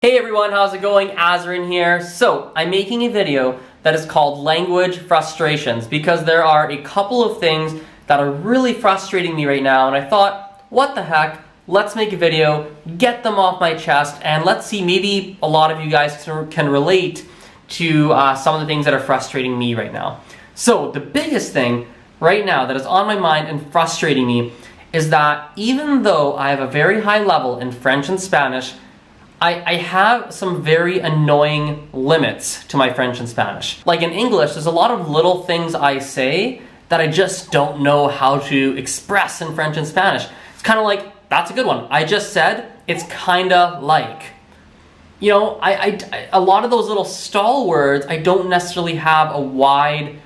Hey everyone, how's it going? Azren here. So, I'm making a video that is called Language Frustrations because there are a couple of things that are really frustrating me right now, and I thought, what the heck, let's make a video, get them off my chest, and let's see, maybe a lot of you guys can relate to some of the things that are frustrating me right now. So, the biggest thing right now that is on my mind and frustrating me is that even though I have a very high level in French and Spanish, I have some very annoying limits to my French and Spanish. Like in English, there's a lot of little things I say that I just don't know how to express in French and Spanish. It's kind of like, that's a good one. I just said, it's kind of like. You know, a lot of those little stall words, I don't necessarily have a wide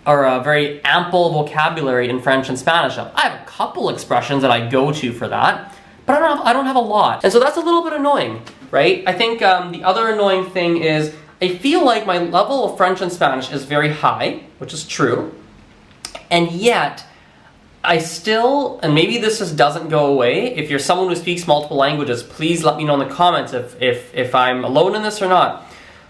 or a very ample vocabulary in French and Spanish. I have a couple expressions that I go to for that, but I don't have a lot. And so that's a little bit annoying, right? I think the other annoying thing is I feel like my level of French and Spanish is very high, which is true, and yet I still, and maybe this just doesn't go away, if you're someone who speaks multiple languages, please let me know in the comments if I'm alone in this or not.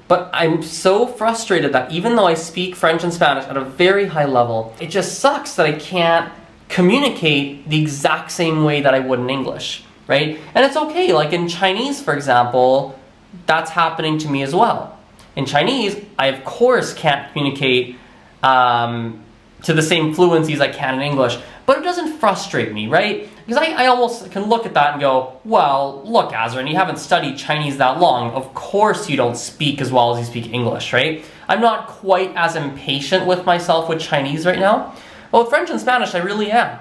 But I'm so frustrated that even though I speak French and Spanish at a very high level, it just sucks that I can't communicate the exact same way that I would in English, right? And it's okay, like in Chinese, for example, that's happening to me as well. In Chinese, I of course can't communicate to the same fluency as I can in English, but it doesn't frustrate me, right? Because I almost can look at that and go, well, look, Azren, you haven't studied Chinese that long. Of course you don't speak as well as you speak English, right? I'm not quite as impatient with myself with Chinese right now. Well, with French and Spanish, I really am.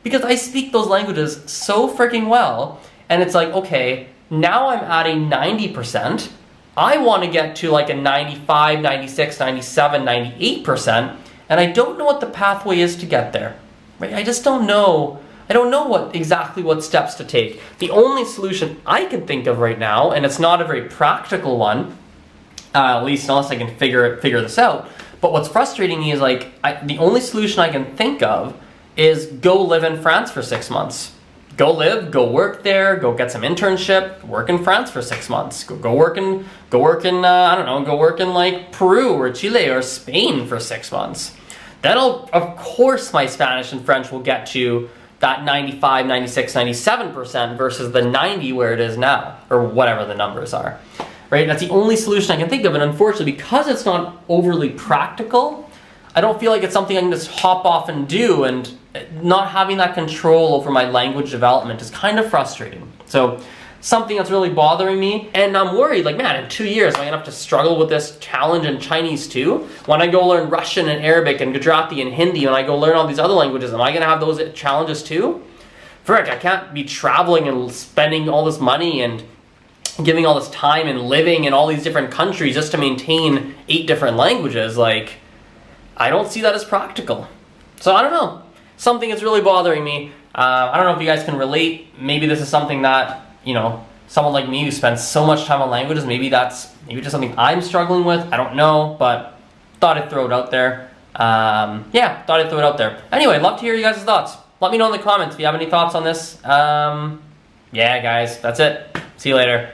Because I speak those languages so freaking well, and it's like, okay, now I'm at a 90%. I want to get to like a 95, 96, 97, 98%, and I don't know what the pathway is to get there. Right? I just don't know. I don't know exactly what steps to take. The only solution I can think of right now, and it's not a very practical one, at least unless I can figure this out, but what's frustrating me is like, the only solution I can think of is go live in France for 6 months. Go live, go work there, go get some internship, work in France for 6 months. Go work in I don't know, go work in like Peru or Chile or Spain for 6 months. Then of course my Spanish and French will get to that 95, 96, 97% versus the 90 where it is now, or whatever the numbers are. Right? That's the only solution I can think of, and unfortunately, because it's not overly practical, I don't feel like it's something I can just hop off and do, and not having that control over my language development is kind of frustrating. So, something that's really bothering me, and I'm worried, like, man, in 2 years, am I gonna have to struggle with this challenge in Chinese too? When I go learn Russian and Arabic and Gujarati and Hindi, when I go learn all these other languages, am I gonna have those challenges too? Frick, I can't be traveling and spending all this money and giving all this time and living in all these different countries just to maintain 8 different languages. Like, I don't see that as practical. So I don't know. Something is really bothering me. I don't know if you guys can relate. Maybe this is something that, you know, someone like me who spends so much time on languages, maybe just something I'm struggling with. I don't know, but thought I'd throw it out there. Yeah, thought I'd throw it out there. Anyway, love to hear you guys' thoughts. Let me know in the comments if you have any thoughts on this. Yeah, guys, that's it. See you later.